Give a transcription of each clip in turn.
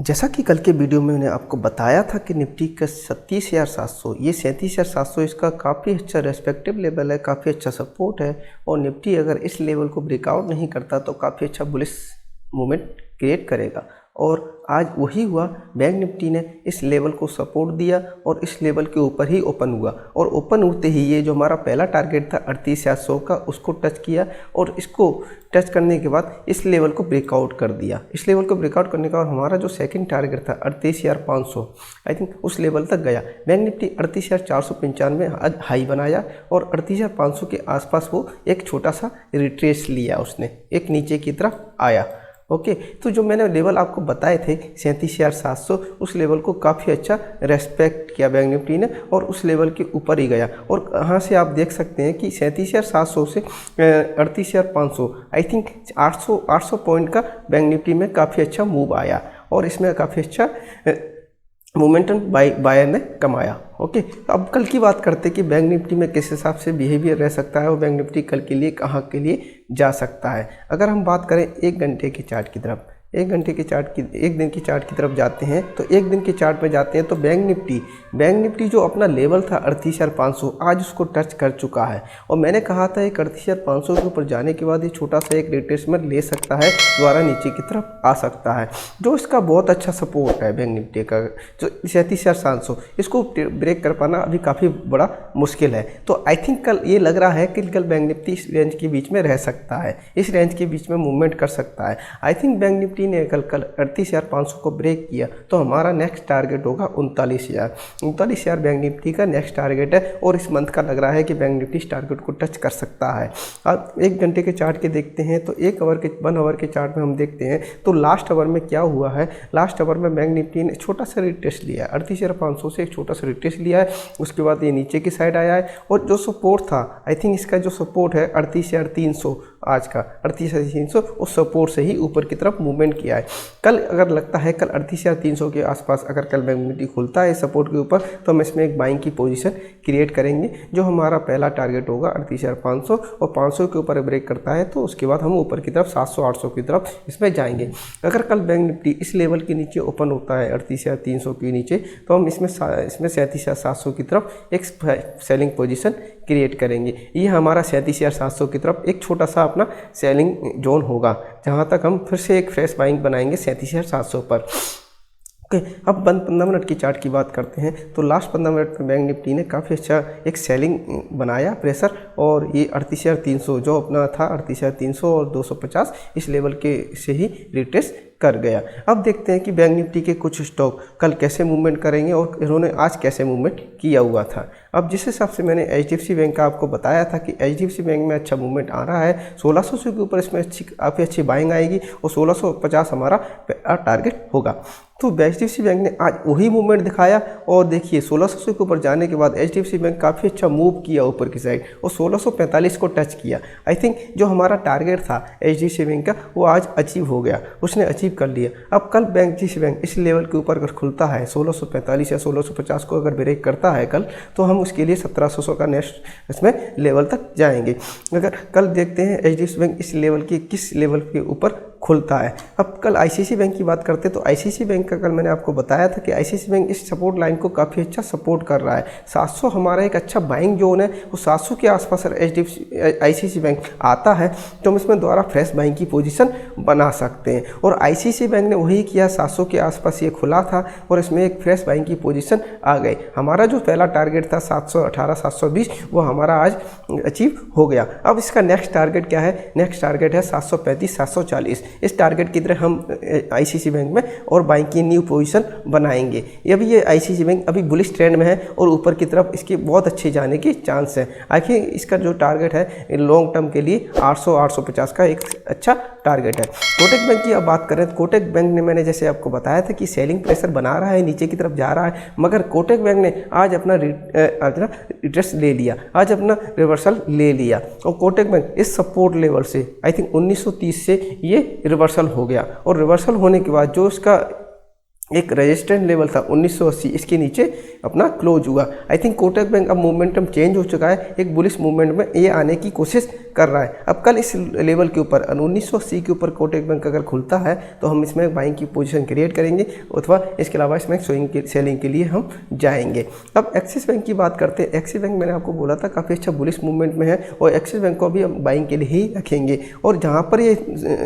जैसा कि कल के वीडियो में मैंने आपको बताया था कि निफ्टी का 37,700 ये 37,700 इसका काफ़ी अच्छा रेस्पेक्टिव लेवल है, काफ़ी अच्छा सपोर्ट है। और निफ्टी अगर इस लेवल को ब्रेकआउट नहीं करता तो काफ़ी अच्छा बुलिश मूवमेंट क्रिएट करेगा। और आज वही हुआ, बैंक निफ्टी ने इस लेवल को सपोर्ट दिया और इस लेवल के ऊपर ही ओपन हुआ। और ओपन होते ही ये जो हमारा पहला टारगेट था 38,700 का, उसको टच किया और इसको टच करने के बाद इस लेवल को ब्रेकआउट कर दिया। इस लेवल को ब्रेकआउट करने के बाद हमारा जो सेकंड टारगेट था 38,500 आई थिंक उस लेवल तक गया। बैंक निफ्टी 38,495 आज हाई बनाया और 38,500 के आसपास वो एक छोटा सा रिट्रेस लिया, उसने एक नीचे की तरफ आया। ओके, तो जो मैंने लेवल आपको बताए थे 37,700, उस लेवल को काफ़ी अच्छा रेस्पेक्ट किया बैंक निफ्टी ने और उस लेवल के ऊपर ही गया। और यहाँ से आप देख सकते हैं कि 37,700 से 38,500 आई थिंक 800 पॉइंट का बैंक निफ्टी में काफ़ी अच्छा मूव आया और इसमें काफ़ी अच्छा मोमेंटम बायर ने कमाया। ओके, तो अब कल की बात करते हैं कि बैंक निफ्टी में किस हिसाब से बिहेवियर रह सकता है और बैंक निफ्टी कल के लिए कहाँ के लिए जा सकता है। अगर हम बात करें एक घंटे के चार्ट की तरफ, एक दिन की चार्ट की तरफ जाते हैं तो एक दिन के चार्ट पे जाते हैं तो बैंक निफ्टी जो अपना लेवल था 38,500 आज उसको टच कर चुका है। और मैंने कहा था एक 38,500 के ऊपर जाने के बाद ये छोटा सा एक रिट्रेसमेंट ले सकता है, दोबारा नीचे की तरफ आ सकता है। जो इसका बहुत अच्छा सपोर्ट है बैंक निफ्टी का जो 37,700, इसको ब्रेक कर पाना अभी काफ़ी बड़ा मुश्किल है। तो आई थिंक कल ये लग रहा है कि कल बैंक निफ्टी इस रेंज के बीच में रह सकता है, इस रेंज के बीच में मूवमेंट कर सकता है। आई थिंक बैंक निफ्टी ने कल 38,500 को ब्रेक किया तो हमारा नेक्स्ट टारगेट होगा 39,000 बैंक निफ्टी का नेक्स्ट टारगेट है। और इस मंथ का लग रहा है कि बैंक निफ्टी इस टारगेट को टच कर सकता है। अब एक घंटे के चार्ट के देखते हैं तो 1 आवर के चार्ट में हम देखते हैं तो लास्ट आवर में क्या हुआ है। लास्ट आवर में बैंक निफ्टी ने छोटा सा रिट्रेस लिया है, 38,500 से एक छोटा सा रिट्रेस लिया है। उसके बाद ये नीचे की साइड आया है और जो सपोर्ट था आई थिंक इसका जो सपोर्ट है 38,300, आज का 38,300 उस सपोर्ट से ही ऊपर की तरफ मूवमेंट किया है। कल अगर लगता है कल 38,300 के आसपास अगर कल बैंक निफ्टी खुलता है सपोर्ट के ऊपर तो हम इसमें एक बाइंग की पोजीशन क्रिएट करेंगे। जो हमारा पहला टारगेट होगा 38,500 और 500 के ऊपर ब्रेक करता है तो उसके बाद हम ऊपर की तरफ 700-800 की तरफ इसमें जाएंगे। अगर कल बैंक निफ्टी इस लेवल के नीचे ओपन होता है 38,300 के नीचे तो हम इसमें 37,700 की तरफ एक सेलिंग पोजीशन क्रिएट करेंगे। ये हमारा 37,700 की तरफ एक छोटा सा अपना सेलिंग जोन होगा जहाँ तक हम फिर से एक फ्रेश बाइंग बनाएंगे 37,700 पर। ओके, अब 15 मिनट की चार्ट की बात करते हैं तो लास्ट 15 मिनट में बैंक निफ्टी ने काफ़ी अच्छा एक सेलिंग बनाया प्रेशर और ये 38,300 जो अपना था 38,300 और 250 इस लेवल के से ही रिट्रेस कर गया। अब देखते हैं कि बैंक निफ्टी के कुछ स्टॉक कल कैसे मूवमेंट करेंगे और इन्होंने आज कैसे मूवमेंट किया हुआ था। अब जिस हिसाब से मैंने HDFC बैंक का आपको बताया था कि HDFC बैंक में अच्छा मूवमेंट आ रहा है, 1600 के ऊपर इसमें काफ़ी अच्छी बाइंग आएगी और 1650 हमारा टारगेट होगा। तो HDFC बैंक ने आज वही मूवमेंट दिखाया और देखिए 1600 के ऊपर जाने के बाद HDFC बैंक काफ़ी अच्छा मूव किया ऊपर की साइड और 1645 को टच किया। आई थिंक जो हमारा टारगेट था HDFC बैंक का वो आज अचीव हो गया, उसने अचीव कर लिया। अब कल HDFC बैंक इस लेवल के ऊपर अगर खुलता है 1645 या 1650 को अगर ब्रेक करता है कल तो हम उसके लिए 1700 का नेक्स्ट इसमें लेवल तक जाएंगे। अगर कल देखते हैं HDFC बैंक इस लेवल के किस लेवल के ऊपर खुलता है। अब कल ICICI बैंक की बात करते हैं तो ICICI बैंक का कल मैंने आपको बताया था कि ICICI बैंक इस सपोर्ट लाइन को काफ़ी अच्छा सपोर्ट कर रहा है। 700 हमारा एक अच्छा बाइंग जोन है, वो 700 के आसपास ICICI बैंक आता है तो हम इसमें दोबारा फ्रेश बाइंग की पोजीशन बना सकते हैं। और ICICI बैंक ने वही किया, 700 के आसपास ये खुला था और इसमें एक फ्रेश बाइंग की पोजीशन आ गई। हमारा जो पहला टारगेट था 718 720 वो हमारा आज अचीव हो गया। अब इसका नेक्स्ट टारगेट क्या है? नेक्स्ट टारगेट है 735 740। इस टारगेट की तरह हम ICICI बैंक में और बाइंग की न्यू पोजीशन बनाएंगे। अभी ये ICICI बैंक अभी बुलिश ट्रेंड में है और ऊपर की तरफ इसके बहुत अच्छे जाने के चांस है। आखिर इसका जो टारगेट है लॉन्ग टर्म के लिए 800-850 का एक अच्छा टारगेट है। कोटक बैंक की अब बात करें तो कोटक बैंक ने मैंने जैसे आपको बताया था कि सेलिंग प्रेशर बना रहा है, नीचे की तरफ जा रहा है, मगर कोटक बैंक ने आज अपना रिट्रेस ले लिया, आज अपना रिवर्सल ले लिया और कोटक बैंक इस सपोर्ट लेवल से आई थिंक 1930 से ये रिवर्सल हो गया और रिवर्सल होने के बाद जो इसका एक रेजिस्टेंट लेवल था 1980, इसके नीचे अपना क्लोज हुआ। आई थिंक कोटक बैंक अब मोमेंटम चेंज हो चुका है, एक बुलिश मूवमेंट में ये आने की कोशिश कर रहा है। अब कल इस लेवल के ऊपर 1980 के ऊपर कोटक बैंक अगर खुलता है तो हम इसमें बाइंग की पोजीशन क्रिएट करेंगे, अथवा इसके अलावा इसमें सेलिंग के लिए हम जाएंगे। अब एक्सिस बैंक की बात करते हैं। एक्सिस बैंक मैंने आपको बोला था काफ़ी अच्छा बुलिश मूवमेंट में है, और एक्सिस बैंक को अभी हम बाइंग के लिए ही रखेंगे। और जहाँ पर ये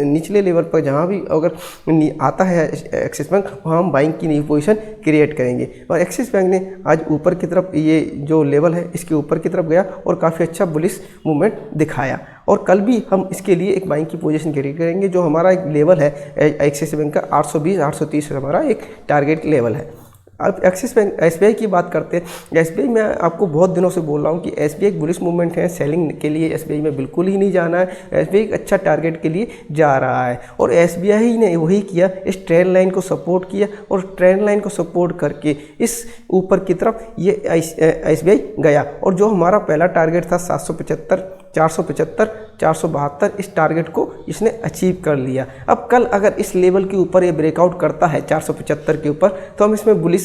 निचले लेवल पर जहाँ भी अगर आता है एक्सिस बैंक, वहाँ हम बाइंग की नई पोजीशन क्रिएट करेंगे। और एक्सिस बैंक ने आज ऊपर की तरफ ये जो लेवल है इसके ऊपर की तरफ गया और काफ़ी अच्छा बुलिश मूवमेंट दिखाया। और कल भी हम इसके लिए एक बाइंग की पोजीशन क्रिएट करेंगे। जो हमारा एक लेवल है एक्सिस बैंक का 820-830 हमारा एक टारगेट लेवल है। अब एक्सिस बैंक एसबीआई की बात करते हैं। एसबीआई में आपको बहुत दिनों से बोल रहा हूँ कि एसबीआई एक बुलिश मूवमेंट है, सेलिंग के लिए एसबीआई में बिल्कुल ही नहीं जाना है। एसबीआई एक अच्छा टारगेट के लिए जा रहा है, और एसबीआई ने वही किया, इस ट्रेंड लाइन को सपोर्ट किया, और ट्रेंड लाइन को सपोर्ट करके इस ऊपर की तरफ ये एसबीआई गया। और जो हमारा पहला टारगेट था 775, 475, 472, इस टारगेट को इसने अचीव कर लिया। अब कल अगर इस लेवल के ऊपर ये ब्रेकआउट करता है 475 के ऊपर, तो हम इसमें बुलिश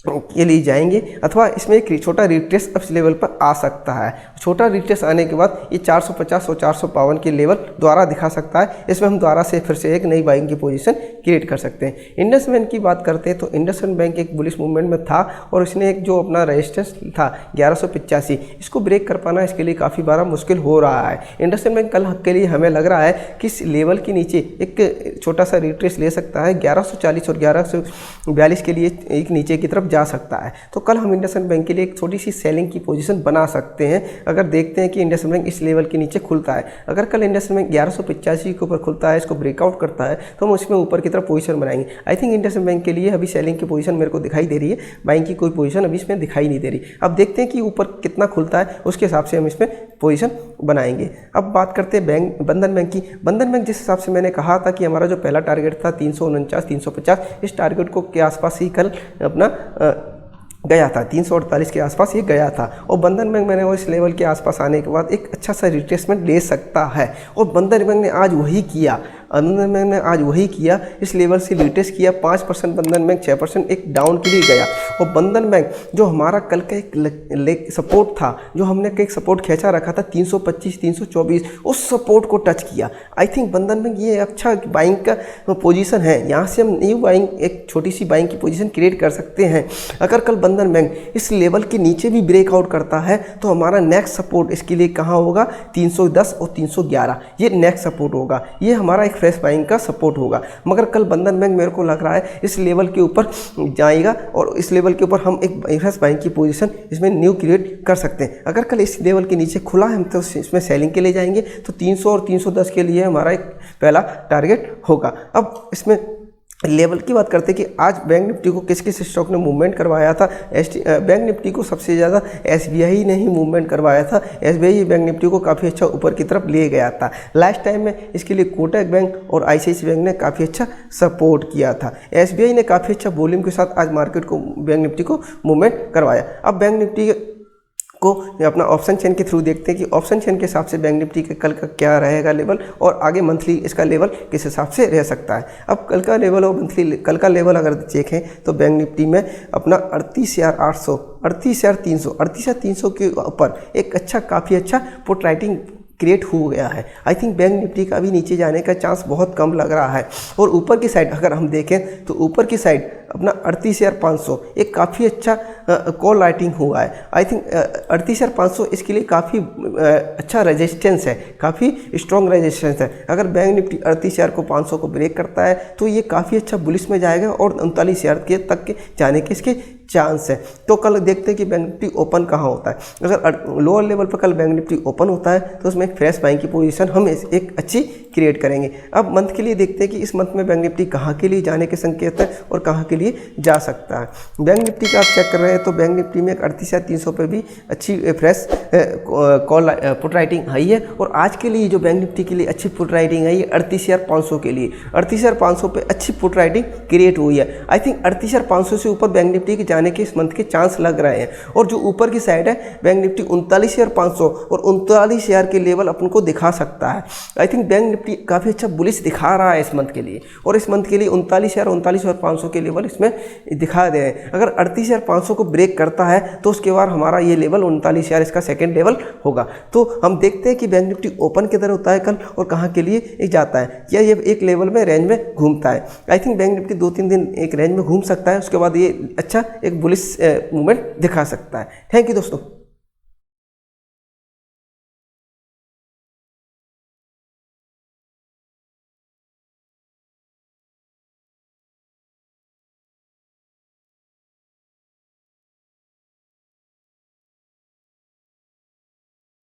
के लिए जाएंगे, अथवा इसमें एक छोटा रिट्रेस इस लेवल पर आ सकता है। छोटा रिट्रेस आने के बाद ये 450 और 452 के लेवल द्वारा दिखा सकता है। इसमें हम द्वारा से फिर से एक नई बाइंग की पोजीशन क्रिएट कर सकते हैं। इंडस बैंक की बात करते हैं तो इंडस बैंक एक बुलिश मूवमेंट में था, और इसने एक जो अपना रेजिस्टेंस था 1185, इसको ब्रेक कर पाना इसके लिए काफ़ी बार मुश्किल हो रहा है। इंडस बैंक कल के लिए हमें लग रहा है कि इस लेवल के नीचे एक छोटा सा रिट्रेस ले सकता है, 1140 और 1142 के लिए एक नीचे की तरफ जा सकता है। तो कल हम इंडसइंड बैंक के लिए एक छोटी सी सेलिंग की पोजीशन बना सकते हैं, अगर देखते हैं कि इंडसइंड बैंक इस लेवल के नीचे खुलता है। अगर कल इंडसइंड बैंक 1185 के ऊपर खुलता है, इसको ब्रेकआउट करता है, तो हम उसमें ऊपर की तरफ पोजीशन बनाएंगे। आई थिंक इंडसइंड बैंक के लिए अभी सेलिंग की पोजीशन मेरे को दिखाई दे रही है, बाइंग की कोई पोजीशन अभी इसमें दिखाई नहीं दे रही। अब देखते हैं कि ऊपर कितना खुलता है, उसके हिसाब से हम इसमें पोजीशन बनाएंगे। अब बात करते हैं बैंक बंधन बैंक की। बंधन बैंक जिस हिसाब से मैंने कहा था कि हमारा जो पहला टारगेट था 349, 350, इस टारगेट को के आसपास ही कल अपना गया था, 348 के आसपास ये गया था। और बंधन बैंक मैंने वो इस लेवल के आसपास आने के बाद एक अच्छा सा रिट्रेसमेंट ले सकता है, और बंधन बैंक ने आज वही किया। बंधन बैंक ने आज वही किया, इस लेवल से रिट्रेस किया। 5% बंधन बैंक 6% एक डाउन के लिए गया। और बंधन बैंक जो हमारा कल का एक सपोर्ट था, जो हमने एक सपोर्ट खींचा रखा था 325, 324, उस सपोर्ट को टच किया। आई थिंक बंधन बैंक ये अच्छा बाइंग का पोजीशन है, यहाँ से हम न्यू बाइंग एक छोटी सी बाइंग की पोजीशन क्रिएट कर सकते हैं। अगर कल बंधन बैंक इस लेवल के नीचे भी ब्रेकआउट करता है तो हमारा नेक्स्ट सपोर्ट इसके लिए कहाँ होगा, 310 और 311, ये नेक्स्ट सपोर्ट होगा। ये हमारा एक फ्रेश बाइंग का सपोर्ट होगा। मगर कल बंधन बैंक मेरे को लग रहा है इस लेवल के ऊपर जाएगा, और इस लेवल के ऊपर हम एक फ्रेश बाइंग की पोजीशन इसमें न्यू क्रिएट कर सकते हैं। अगर कल इस लेवल के नीचे खुला है हम तो इसमें सेलिंग के लिए जाएंगे, तो 300 और 310 के लिए हमारा एक पहला टारगेट होगा। अब इसमें लेवल की बात करते हैं कि आज बैंक निफ्टी को किस किस स्टॉक ने मूवमेंट करवाया था। बैंक निफ्टी को सबसे ज़्यादा एसबीआई ने ही मूवमेंट करवाया था। एसबीआई बैंक निफ्टी को काफ़ी अच्छा ऊपर की तरफ ले गया था। लास्ट टाइम में इसके लिए कोटक बैंक और आईसीआईसीआई बैंक ने काफ़ी अच्छा सपोर्ट किया था। एसबीआई ने काफ़ी अच्छा वॉल्यूम के साथ आज मार्केट को बैंक निफ्टी को मूवमेंट करवाया। अब बैंक निफ्टी को अपना ऑप्शन चेन के थ्रू देखते हैं कि ऑप्शन चेन के हिसाब से बैंक निफ्टी के कल का क्या रहेगा लेवल, और आगे मंथली इसका लेवल किस हिसाब से रह सकता है। अब कल का लेवल और मंथली कल का लेवल अगर देखें तो बैंक निफ्टी में अपना 38,800, 38,300, 38,300 के ऊपर एक अच्छा काफ़ी अच्छा पुट राइटिंग क्रिएट हो गया है। आई थिंक बैंक निफ्टी का भी नीचे जाने का चांस बहुत कम लग रहा है। और ऊपर की साइड अगर हम देखें तो ऊपर की साइड अपना 38,500 एक काफ़ी अच्छा कॉल राइटिंग हुआ है। आई थिंक 38,500 इसके लिए काफ़ी अच्छा रेजिस्टेंस है, काफ़ी स्ट्रॉन्ग रेजिस्टेंस है। अगर बैंक निफ्टी 38,500 को ब्रेक करता है तो ये काफ़ी अच्छा बुलिश में जाएगा, और 39,000 के तक के जाने के इसके चांस है। तो कल देखते हैं कि बैंक निफ्टी ओपन कहाँ होता है। अगर लोअर लेवल पर कल बैंक निफ्टी ओपन होता है तो उसमें एक फ्रेश बाइंग की पोजीशन हम एक अच्छी क्रिएट करेंगे। अब मंथ के लिए देखते हैं कि इस मंथ में बैंक निफ्टी कहाँ के लिए जाने के संकेत है और कहाँ के लिए जा सकता है। बैंक निफ्टी का आप चेक कर रहे हैं तो बैंक निफ्टी में 38,300 पे भी अच्छी fresh call put writing I है, और आज के लिए जो बैंक निफ्टी के लिए अच्छी पुट राइटिंग आई है 38,500 के लिए, 38,500 पे अच्छी पुट राइटिंग क्रिएट हुई है। आई थिंक 38,500 से ऊपर बैंक निफ्टी के जाने जाने के इस मंथ के चांस लग रहे हैं। और जो ऊपर की साइड है बैंक निफ्टी 39,500 और 39,000 के लेवल अपन को दिखा सकता है। आई थिंक बैंक निफ्टी काफ़ी अच्छा बुलिश दिखा रहा है इस मंथ के लिए, और इस मंथ के लिए 39,500 के लेवल इसमें दिखा दे रहे हैं। अगर 38,500 को ब्रेक करता है तो उसके बाद हमारा ये लेवल 39,000 इसका सेकेंड लेवल होगा। तो हम देखते हैं कि बैंक निफ्टी ओपन किधर होता है कल और कहाँ के लिए एक जाता है, या ये एक लेवल में रेंज में घूमता है। आई थिंक बैंक निफ्टी 2-3 दिन एक रेंज में घूम सकता है, उसके बाद ये अच्छा एक बुलिश मूवमेंट दिखा सकता है। थैंक यू दोस्तों।